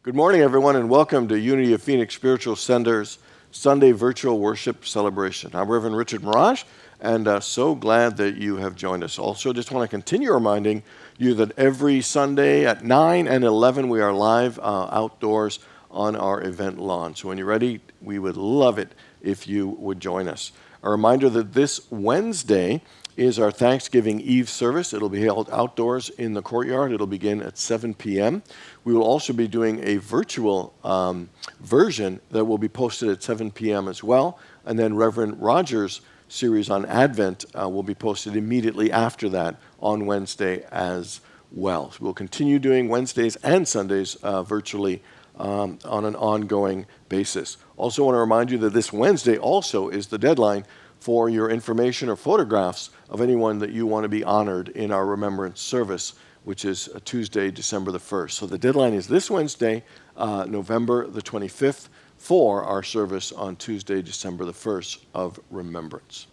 Good morning, everyone, and welcome to Unity of Phoenix Spiritual Center's Sunday Virtual Worship Celebration. I'm Reverend Richard Maraj, and so glad that you have joined us. Also, just want to continue reminding you that every Sunday at 9 and 11, we are live outdoors on our event lawn. So when you're ready, we would love it if you would join us. A reminder that this Wednesday is our Thanksgiving Eve service. It'll be held outdoors in the courtyard. It'll begin at 7 p.m. We will also be doing a virtual version that will be posted at 7 p.m. as well. And then Reverend Rogers' series on Advent will be posted immediately after that on Wednesday as well. So we'll continue doing Wednesdays and Sundays virtually on an ongoing basis. Also want to remind you that this Wednesday also is the deadline for your information or photographs of anyone that you want to be honored in our remembrance service, which is Tuesday, December the 1st. So the deadline is this Wednesday, November the 25th, for our service on Tuesday, December the 1st of Remembrance.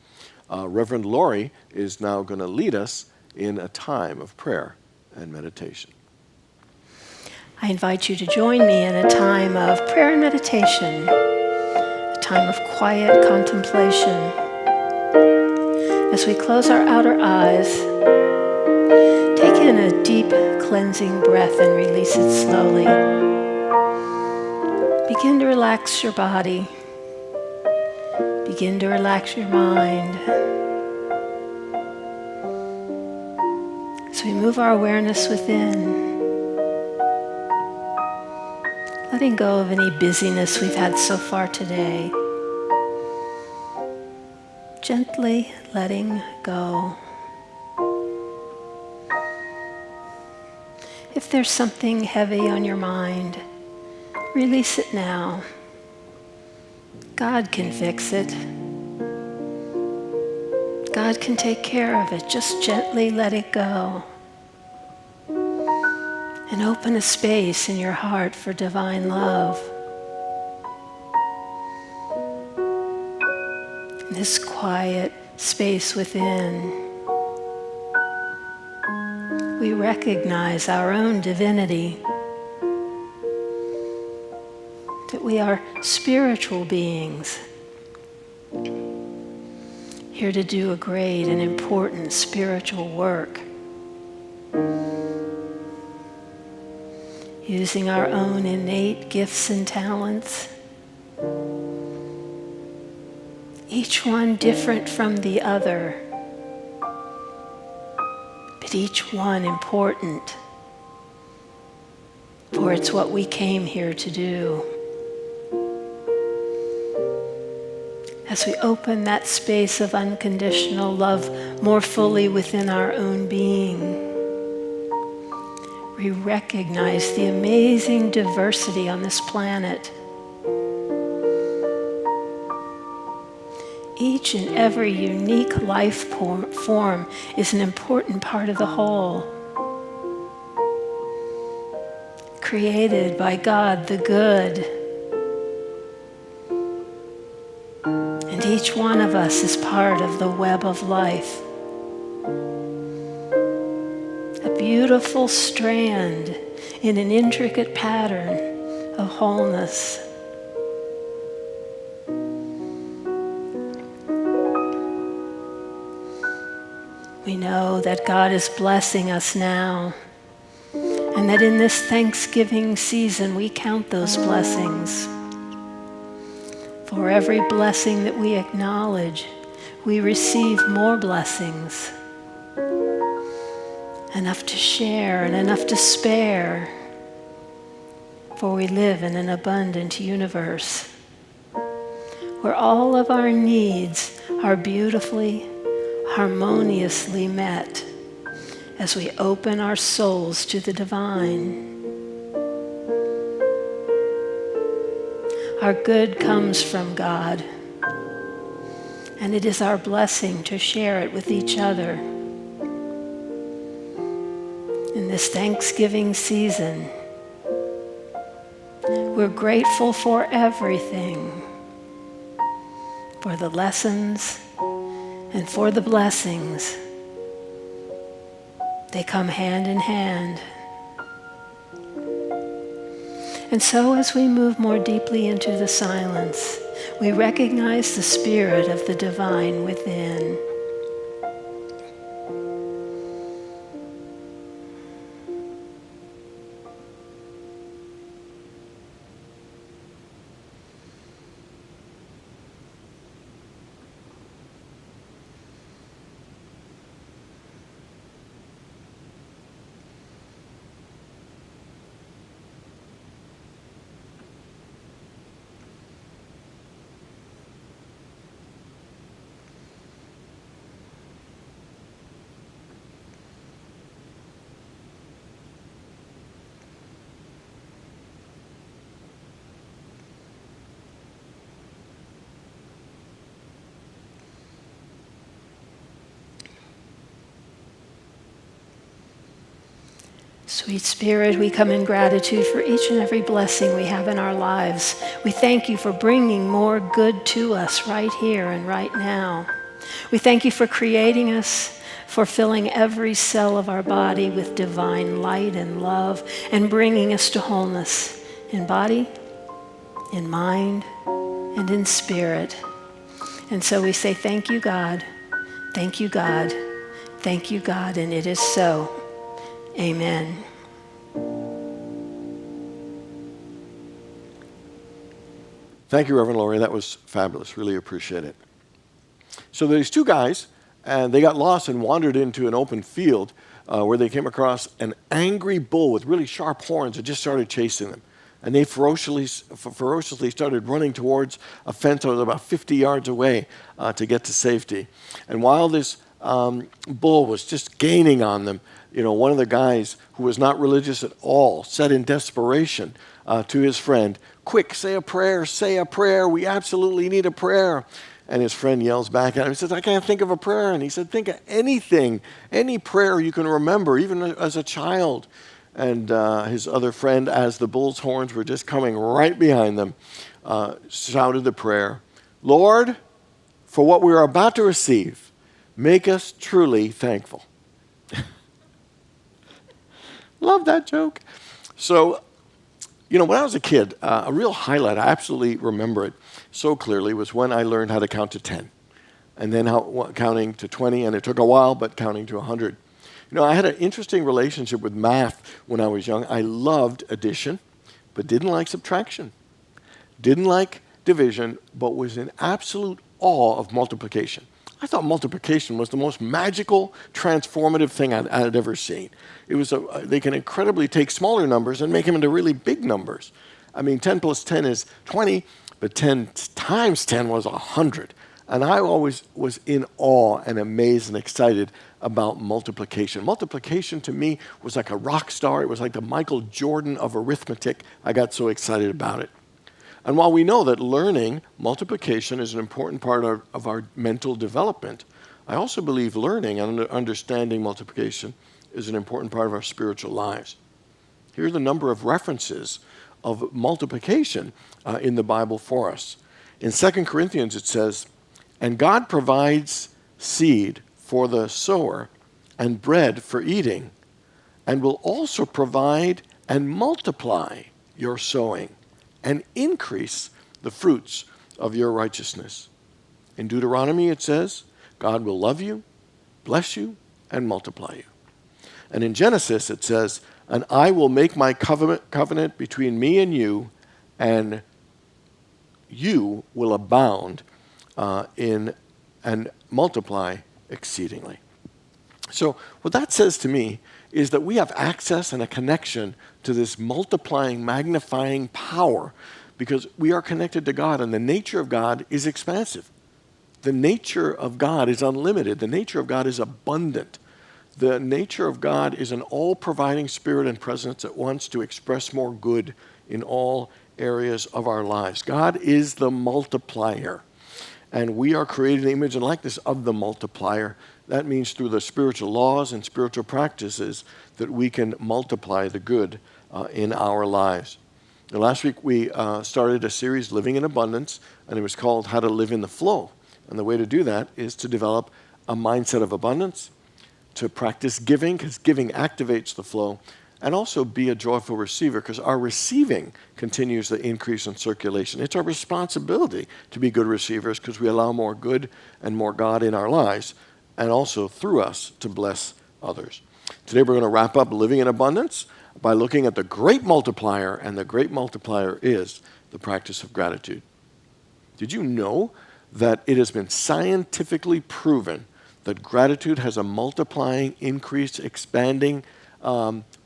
Reverend Lori is now going to lead us in a time of prayer and meditation. I invite you to join me in a time of prayer and meditation, a time of quiet contemplation. As we close our outer eyes, take in a deep cleansing breath and release it slowly. Begin to relax your body. Begin to relax your mind. As we move our awareness within, letting go of any busyness we've had so far today. Gently letting go. If there's something heavy on your mind, release it now. God can fix it. God can take care of it. Just gently let it go. And open a space in your heart for divine love. In this quiet space within, we recognize our own divinity, that we are spiritual beings, here to do a great and important spiritual work, using our own innate gifts and talents, each one different from the other, but each one important, for it's what we came here to do. As we open that space of unconditional love more fully within our own being, we recognize the amazing diversity on this planet. Each and every unique life form is an important part of the whole. Created by God the good. And each one of us is part of the web of life. A beautiful strand in an intricate pattern of wholeness. We know that God is blessing us now, and that in this Thanksgiving season we count those blessings. For every blessing that we acknowledge, we receive more blessings. Enough to share and enough to spare, for we live in an abundant universe where all of our needs are beautifully, harmoniously met as we open our souls to the divine. Our good comes from God, and it is our blessing to share it with each other. In this Thanksgiving season, we're grateful for everything, for the lessons and for the blessings. They come hand in hand. And so as we move more deeply into the silence, we recognize the spirit of the divine within. Sweet Spirit, we come in gratitude for each and every blessing we have in our lives. We thank you for bringing more good to us right here and right now. We thank you for creating us, for filling every cell of our body with divine light and love, and bringing us to wholeness in body, in mind, and in spirit. And so we say, thank you, God. Thank you, God. Thank you, God. And it is so. Amen. Thank you, Reverend Laurie. That was fabulous. Really appreciate it. So these two guys, and they got lost and wandered into an open field where they came across an angry bull with really sharp horns that just started chasing them. And they ferociously started running towards a fence that was about 50 yards away to get to safety. And while this bull was just gaining on them, one of the guys who was not religious at all said in desperation to his friend, "Quick, say a prayer, we absolutely need a prayer." And his friend yells back at him, he says, "I can't think of a prayer." And he said, "Think of anything, any prayer you can remember, even as a child." And his other friend, as the bull's horns were just coming right behind them, shouted the prayer, "Lord, for what we are about to receive, make us truly thankful." Love that joke. So, when I was a kid, a real highlight, I absolutely remember it so clearly, was when I learned how to count to 10. And then counting to 20, and it took a while, but counting to 100. I had an interesting relationship with math when I was young. I loved addition, but didn't like subtraction. Didn't like division, but was in absolute awe of multiplication. I thought multiplication was the most magical, transformative thing I'd ever seen. It was they can incredibly take smaller numbers and make them into really big numbers. I mean, 10 plus 10 is 20, but 10 times 10 was 100. And I always was in awe and amazed and excited about multiplication. Multiplication to me was like a rock star. It was like the Michael Jordan of arithmetic. I got so excited about it. And while we know that learning multiplication is an important part of our mental development, I also believe learning and understanding multiplication is an important part of our spiritual lives. Here are the number of references of multiplication in the Bible for us. In 2 Corinthians it says, "And God provides seed for the sower and bread for eating, and will also provide and multiply your sowing and increase the fruits of your righteousness." In Deuteronomy it says, God will love you, bless you, and multiply you. And in Genesis it says, "And I will make my covenant between me and you will abound in and multiply exceedingly." So what that says to me is that we have access and a connection to this multiplying, magnifying power because we are connected to God, and the nature of God is expansive. The nature of God is unlimited. The nature of God is abundant. The nature of God is an all-providing spirit and presence that wants to express more good in all areas of our lives. God is the multiplier, and we are created in the image and likeness of the multiplier. That means through the spiritual laws and spiritual practices that we can multiply the good in our lives. Now, last week we started a series, Living in Abundance, and it was called How to Live in the Flow. And the way to do that is to develop a mindset of abundance, to practice giving, because giving activates the flow, and also be a joyful receiver, because our receiving continues the increase in circulation. It's our responsibility to be good receivers because we allow more good and more God in our lives and also through us to bless others. Today we're going to wrap up Living in Abundance by looking at the Great Multiplier, and the Great Multiplier is the practice of gratitude. Did you know that it has been scientifically proven that gratitude has a multiplying, increased, expanding,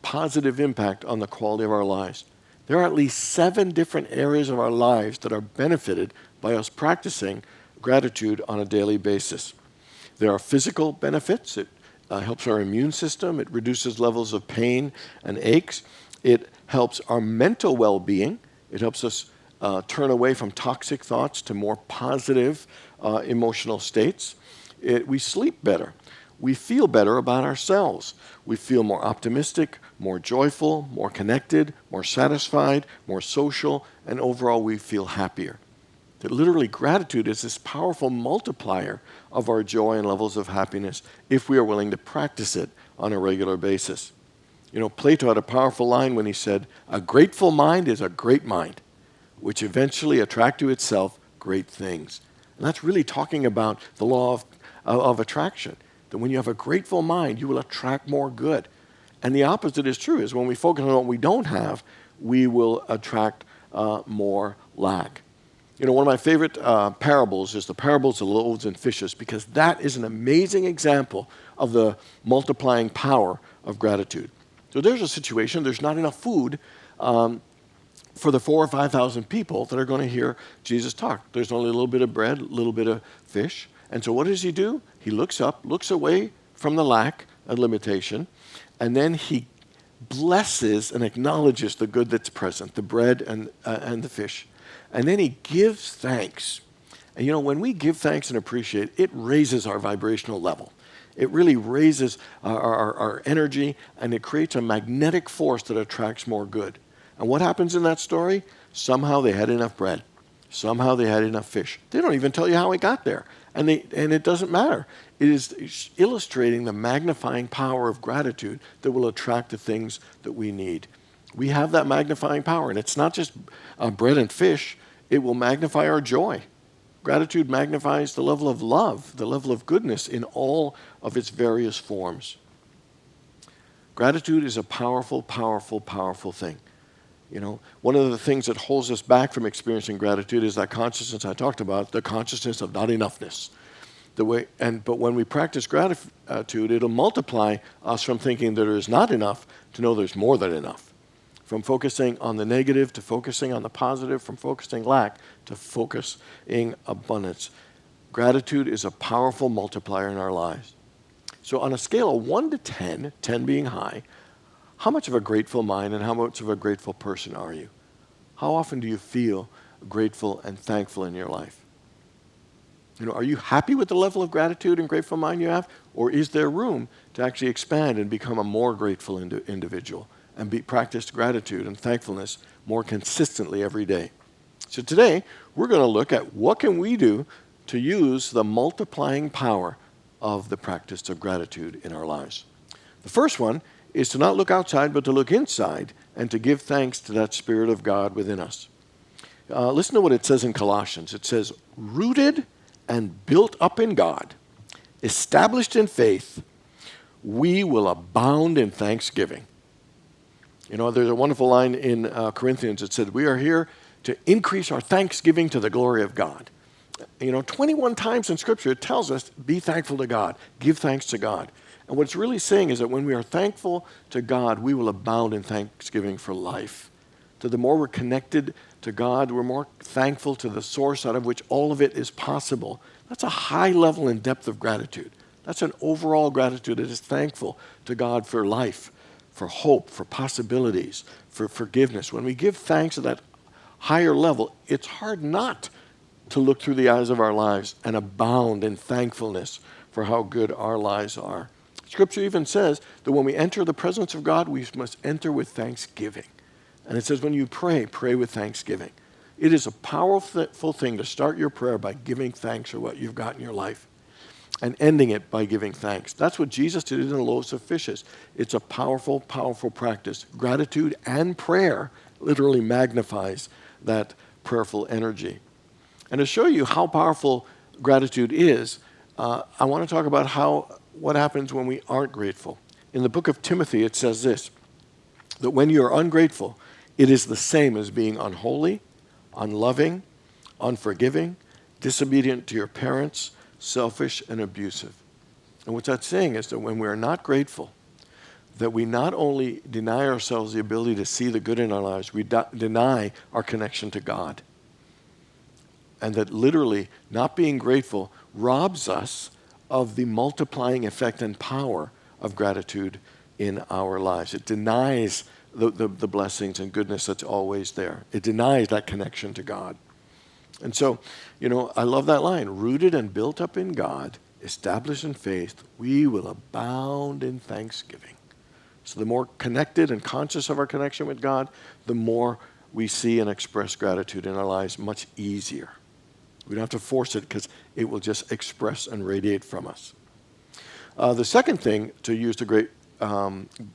positive impact on the quality of our lives? There are at least 7 different areas of our lives that are benefited by us practicing gratitude on a daily basis. There are physical benefits. It helps our immune system. It reduces levels of pain and aches. It helps our mental well-being. It helps us turn away from toxic thoughts to more positive emotional states. We sleep better. We feel better about ourselves. We feel more optimistic, more joyful, more connected, more satisfied, more social, and overall we feel happier. That literally gratitude is this powerful multiplier of our joy and levels of happiness if we are willing to practice it on a regular basis. You know, Plato had a powerful line when he said, "A grateful mind is a great mind, which eventually attract to itself great things." And that's really talking about the law of attraction, that when you have a grateful mind, you will attract more good. And the opposite is true, is when we focus on what we don't have, we will attract more lack. You know, one of my favorite parables is the parables of loaves and fishes, because that is an amazing example of the multiplying power of gratitude. So there's a situation, there's not enough food for the 4,000 or 5,000 people that are going to hear Jesus talk. There's only a little bit of bread, a little bit of fish. And so what does he do? He looks up, looks away from the lack and limitation, and then he blesses and acknowledges the good that's present, the bread and the fish. And then he gives thanks. And you know, when we give thanks and appreciate, it raises our vibrational level. It really raises our energy, and it creates a magnetic force that attracts more good. And what happens in that story? Somehow they had enough bread. Somehow they had enough fish. They don't even tell you how it got there. And it doesn't matter. It is illustrating the magnifying power of gratitude that will attract the things that we need. We have that magnifying power, and it's not just bread and fish. It will magnify our joy. Gratitude magnifies the level of love, the level of goodness in all of its various forms. Gratitude is a powerful, powerful, powerful thing. You know, one of the things that holds us back from experiencing gratitude is that consciousness I talked about, the consciousness of not enoughness. But when we practice gratitude, it'll multiply us from thinking that there is not enough to know there's more than enough. From focusing on the negative to focusing on the positive, from focusing lack to focusing abundance. Gratitude is a powerful multiplier in our lives. So on a scale of 1 to 10, 10 being high, how much of a grateful mind and how much of a grateful person are you? How often do you feel grateful and thankful in your life? You know, are you happy with the level of gratitude and grateful mind you have? Or is there room to actually expand and become a more grateful individual and practice gratitude and thankfulness more consistently every day? So today, we're going to look at what can we do to use the multiplying power of the practice of gratitude in our lives. The first one is to not look outside, but to look inside and to give thanks to that Spirit of God within us. Listen to what it says in Colossians. It says, rooted and built up in God, established in faith, we will abound in thanksgiving. You know, there's a wonderful line in Corinthians that said, we are here to increase our thanksgiving to the glory of God. You know, 21 times in Scripture it tells us, be thankful to God, give thanks to God. And what it's really saying is that when we are thankful to God, we will abound in thanksgiving for life. So the more we're connected to God, we're more thankful to the source out of which all of it is possible. That's a high level and depth of gratitude. That's an overall gratitude that is thankful to God for life, for hope, for possibilities, for forgiveness. When we give thanks at that higher level, it's hard not to look through the eyes of our lives and abound in thankfulness for how good our lives are. Scripture even says that when we enter the presence of God, we must enter with thanksgiving. And it says when you pray, pray with thanksgiving. It is a powerful thing to start your prayer by giving thanks for what you've got in your life. and ending it by giving thanks. That's what Jesus did in the loaves of fishes. It's a powerful, powerful practice. Gratitude and prayer literally magnifies that prayerful energy. And to show you how powerful gratitude is, I want to talk about what happens when we aren't grateful. In the book of Timothy, it says this, that when you are ungrateful, it is the same as being unholy, unloving, unforgiving, disobedient to your parents, selfish, and abusive. And what that's saying is that when we are not grateful, that we not only deny ourselves the ability to see the good in our lives, we deny our connection to God. And that literally not being grateful robs us of the multiplying effect and power of gratitude in our lives. It denies the blessings and goodness that's always there. It denies that connection to God. And so, I love that line, rooted and built up in God, established in faith, we will abound in thanksgiving. So the more connected and conscious of our connection with God, the more we see and express gratitude in our lives much easier. We don't have to force it because it will just express and radiate from us. The second thing to use the great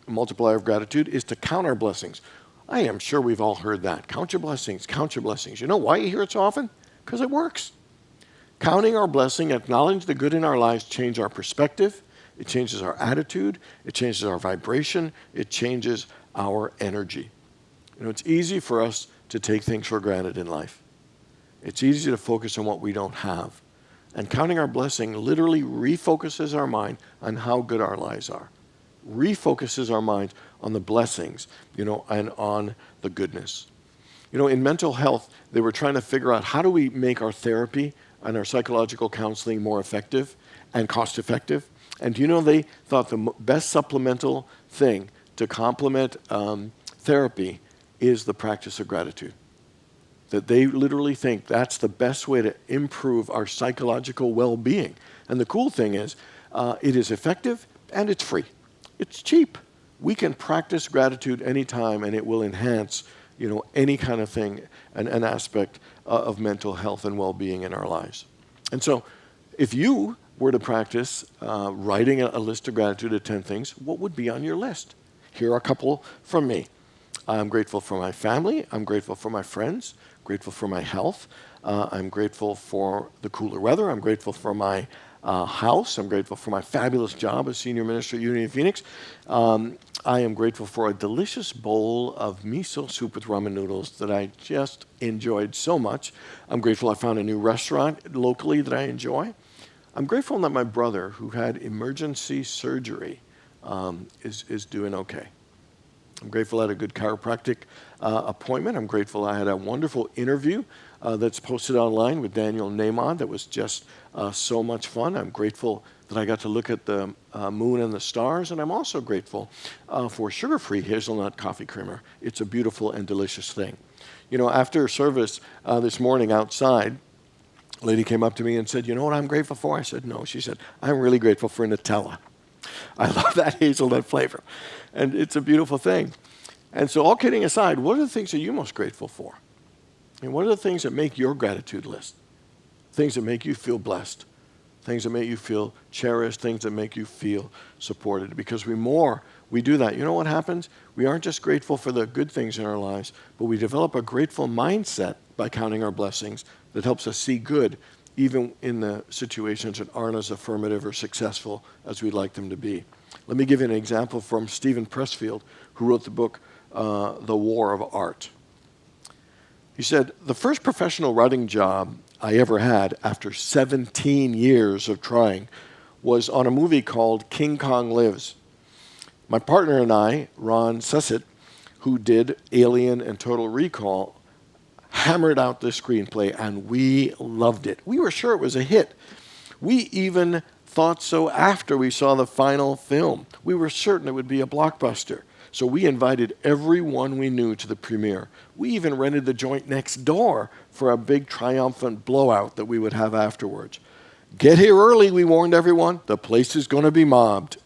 multiplier of gratitude is to count our blessings. I am sure we've all heard that. Count your blessings, count your blessings. You know why you hear it so often? Because it works. Counting our blessing, acknowledging the good in our lives, change our perspective. It changes our attitude. It changes our vibration. It changes our energy. It's easy for us to take things for granted in life. It's easy to focus on what we don't have. And counting our blessing literally refocuses our mind on how good our lives are. Refocuses our minds on the blessings, and on the goodness. In mental health, they were trying to figure out how do we make our therapy and our psychological counseling more effective and cost effective. And they thought the best supplemental thing to complement therapy is the practice of gratitude. That they literally think that's the best way to improve our psychological well-being. And the cool thing is, it is effective and it's free. It's cheap. We can practice gratitude anytime, and it will enhance, any kind of thing, an aspect of mental health and well-being in our lives. And so, if you were to practice writing a list of gratitude of 10 things, what would be on your list? Here are a couple from me. I'm grateful for my family. I'm grateful for my friends. Grateful for my health. I'm grateful for the cooler weather. I'm grateful for my house. I'm grateful for my fabulous job as senior minister at Unity of Phoenix. I am grateful for a delicious bowl of miso soup with ramen noodles that I just enjoyed so much. I'm grateful I found a new restaurant locally that I enjoy. I'm grateful that my brother, who had emergency surgery, is doing okay. I'm grateful I had a good chiropractic appointment. I'm grateful I had a wonderful interview that's posted online with Daniel Nahmod that was just so much fun. I'm grateful that I got to look at the moon and the stars, and I'm also grateful for sugar-free hazelnut coffee creamer. It's a beautiful and delicious thing. After service this morning outside, a lady came up to me and said, "You know what I'm grateful for?" I said, "No." She said, "I'm really grateful for Nutella. I love that hazelnut flavor." And it's a beautiful thing. And so all kidding aside, what are the things that you're most grateful for? And what are the things that make your gratitude list? Things that make you feel blessed. Things that make you feel cherished. Things that make you feel supported. Because we do that, you know what happens? We aren't just grateful for the good things in our lives, but we develop a grateful mindset by counting our blessings that helps us see good even in the situations that aren't as affirmative or successful as we'd like them to be. Let me give you an example from Stephen Pressfield, who wrote the book, The War of Art. He said, "The first professional writing job I ever had after 17 years of trying was on a movie called King Kong Lives. My partner and I, Ron Sussett, who did Alien and Total Recall, hammered out the screenplay, and we loved it. We were sure it was a hit. We even thought so after we saw the final film. We were certain it would be a blockbuster. So we invited everyone we knew to the premiere. We even rented the joint next door for a big triumphant blowout that we would have afterwards. Get here early, we warned everyone. The place is going to be mobbed."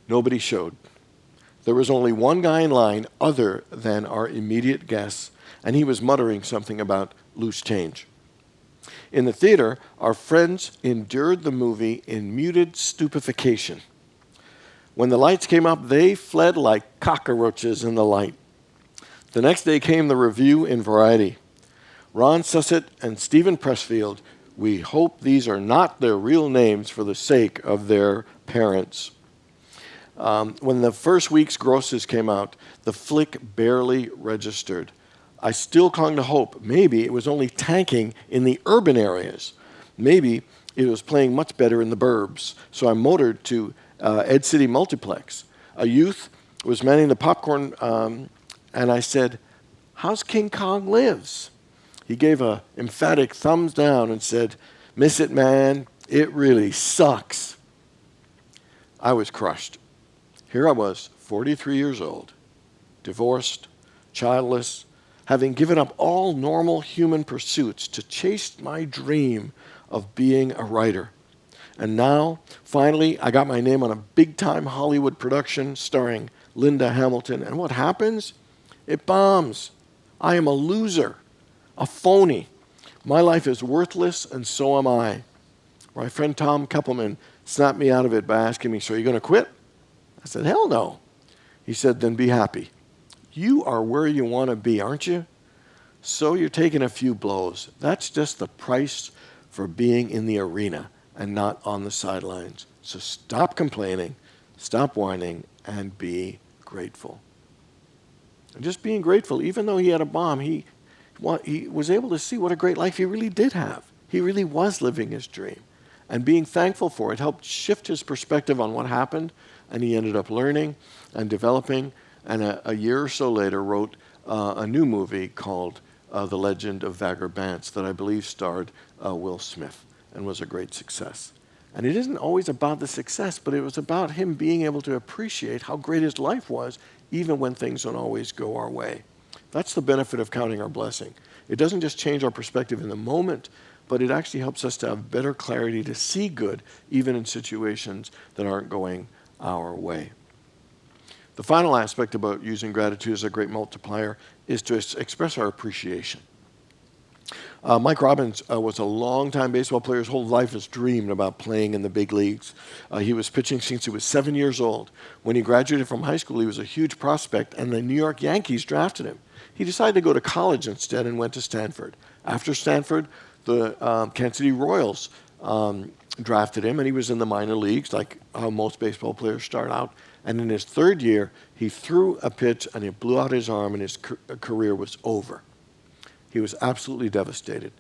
Nobody showed. There was only one guy in line other than our immediate guests, and he was muttering something about loose change. In the theater, our friends endured the movie in muted stupefaction. When the lights came up, they fled like cockroaches in the light. The next day came the review in Variety. Ron Sussett and Stephen Pressfield, we hope these are not their real names for the sake of their parents. When the first week's grosses came out, the flick barely registered. I still clung to hope. Maybe it was only tanking in the urban areas. Maybe it was playing much better in the burbs. So I motored to Ed City Multiplex. A youth was manning the popcorn, and I said, "How's King Kong Lives?" He gave an emphatic thumbs down and said, "Miss it, man. It really sucks." I was crushed. Here I was, 43 years old, divorced, childless, having given up all normal human pursuits to chase my dream of being a writer. And now, finally, I got my name on a big-time Hollywood production starring Linda Hamilton. And what happens? It bombs. I am a loser, a phony. My life is worthless, and so am I. My friend Tom Keppelman snapped me out of it by asking me, "So are you going to quit?" I said, "Hell no." He said, "Then be happy. You are where you want to be, aren't you? So you're taking a few blows. That's just the price for being in the arena and not on the sidelines. So stop complaining, stop whining, and be grateful." And just being grateful, even though he had a bomb, he was able to see what a great life he really did have. He really was living his dream. And being thankful for it helped shift his perspective on what happened, and he ended up learning and developing, and a year or so later wrote a new movie called The Legend of Bagger Vance that I believe starred Will Smith and was a great success. And it isn't always about the success, but it was about him being able to appreciate how great his life was, even when things don't always go our way. That's the benefit of counting our blessing. It doesn't just change our perspective in the moment, but it actually helps us to have better clarity to see good, even in situations that aren't going our way. The final aspect about using gratitude as a great multiplier is to express our appreciation. Mike Robbins was a longtime baseball player. His whole life has dreamed about playing in the big leagues. He was pitching since he was 7 years old. When he graduated from high school, he was a huge prospect, and the New York Yankees drafted him. He decided to go to college instead and went to Stanford. After Stanford, the Kansas City Royals drafted him, and he was in the minor leagues, like how most baseball players start out. And in his third year, he threw a pitch, and it blew out his arm, and his career was over. He was absolutely devastated.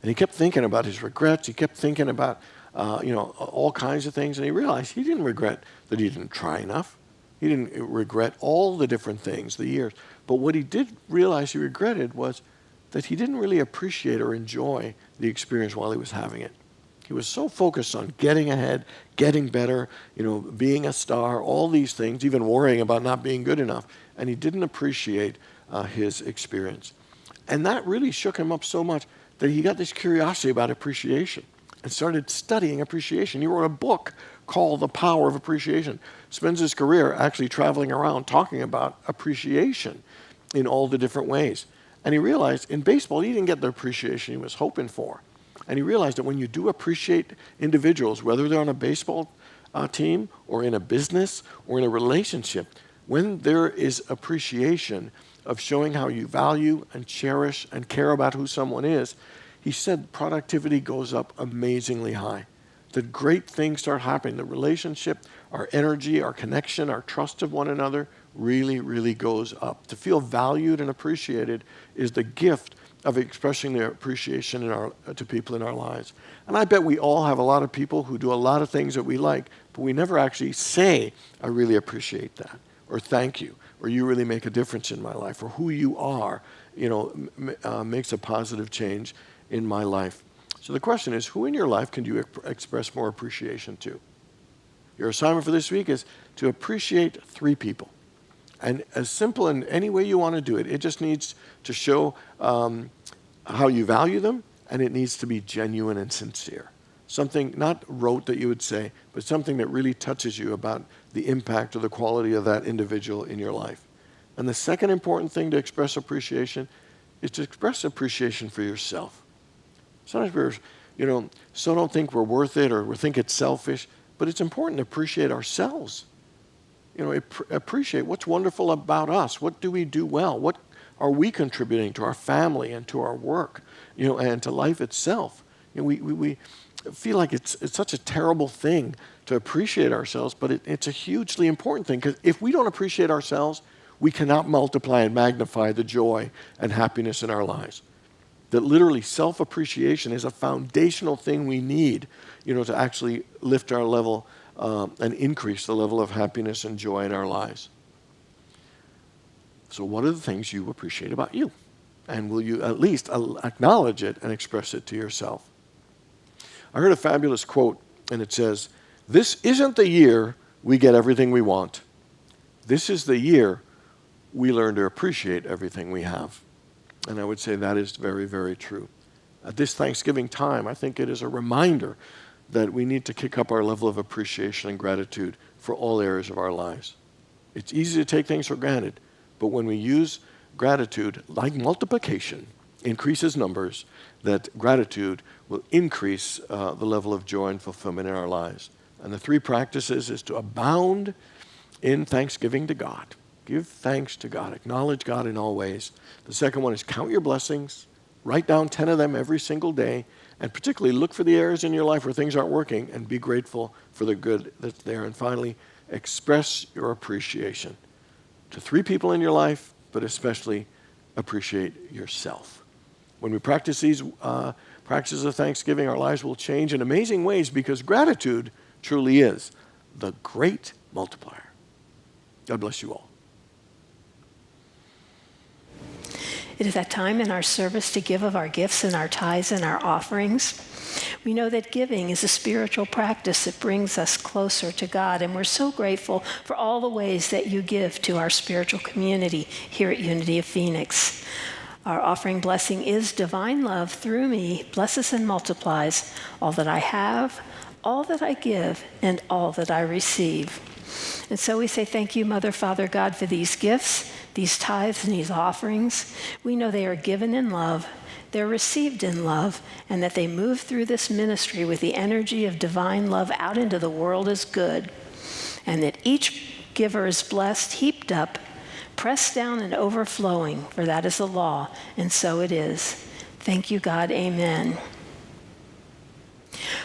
And he kept thinking about his regrets. He kept thinking about, all kinds of things. And he realized he didn't regret that he didn't try enough. He didn't regret all the different things, the years. But what he did realize he regretted was that he didn't really appreciate or enjoy the experience while he was having it. He was so focused on getting ahead, getting better, being a star, all these things, even worrying about not being good enough. And he didn't appreciate his experience. And that really shook him up so much that he got this curiosity about appreciation and started studying appreciation. He wrote a book called The Power of Appreciation. Spends his career actually traveling around talking about appreciation in all the different ways. And he realized in baseball, he didn't get the appreciation he was hoping for. And he realized that when you do appreciate individuals, whether they're on a baseball team or in a business or in a relationship, when there is appreciation of showing how you value and cherish and care about who someone is, he said productivity goes up amazingly high. That great things start happening. The relationship, our energy, our connection, our trust of one another really, really goes up. To feel valued and appreciated is the gift of expressing their appreciation to people in our lives. And I bet we all have a lot of people who do a lot of things that we like, but we never actually say, "I really appreciate that," or "Thank you," or "You really make a difference in my life," or "Who you are, makes a positive change in my life." So the question is, who in your life can you express more appreciation to? Your assignment for this week is to appreciate 3 people. And as simple in any way you want to do it, it just needs to show how you value them, and it needs to be genuine and sincere. Something not rote that you would say, but something that really touches you about the impact or the quality of that individual in your life. And the second important thing to express appreciation is to express appreciation for yourself. Sometimes we're, so don't think we're worth it or we think it's selfish, but it's important to appreciate ourselves. Appreciate what's wonderful about us. What do we do well? What are we contributing to our family and to our work, and to life itself? We feel like it's such a terrible thing to appreciate ourselves, but it's a hugely important thing, because if we don't appreciate ourselves, we cannot multiply and magnify the joy and happiness in our lives. That literally self-appreciation is a foundational thing we need, to actually lift our level and increase the level of happiness and joy in our lives. So what are the things you appreciate about you? And will you at least acknowledge it and express it to yourself? I heard a fabulous quote, and it says, "This isn't the year we get everything we want. This is the year we learn to appreciate everything we have." And I would say that is very, very true. At this Thanksgiving time, I think it is a reminder that we need to kick up our level of appreciation and gratitude for all areas of our lives. It's easy to take things for granted, but when we use gratitude, like multiplication increases numbers, that gratitude will increase the level of joy and fulfillment in our lives. And the three practices is to abound in thanksgiving to God. Give thanks to God. Acknowledge God in all ways. The second one is count your blessings. Write down 10 of them every single day. And particularly look for the areas in your life where things aren't working and be grateful for the good that's there. And finally, express your appreciation to 3 people in your life, but especially appreciate yourself. When we practice these practices of thanksgiving, our lives will change in amazing ways, because gratitude truly is the great multiplier. God bless you all. It is that time in our service to give of our gifts and our tithes and our offerings. We know that giving is a spiritual practice that brings us closer to God, and we're so grateful for all the ways that you give to our spiritual community here at Unity of Phoenix. Our offering blessing is divine love through me blesses and multiplies all that I have, all that I give, and all that I receive. And so we say thank you, Mother, Father, God, for these gifts, these tithes, and these offerings. We know they are given in love, they're received in love, and that they move through this ministry with the energy of divine love out into the world as good. And that each giver is blessed, heaped up, pressed down and overflowing, for that is the law, and so it is. Thank you, God. Amen.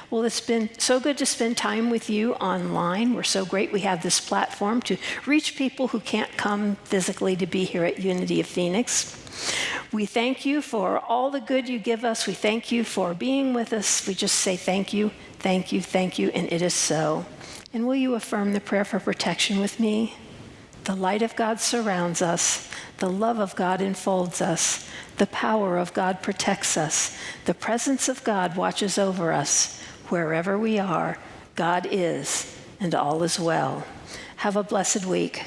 Well, it's been so good to spend time with you online. We're so great we have this platform to reach people who can't come physically to be here at Unity of Phoenix. We thank you for all the good you give us. We thank you for being with us. We just say thank you, thank you, thank you, and it is so. And will you affirm the prayer for protection with me? The light of God surrounds us. The love of God enfolds us. The power of God protects us. The presence of God watches over us. Wherever we are, God is, and all is well. Have a blessed week.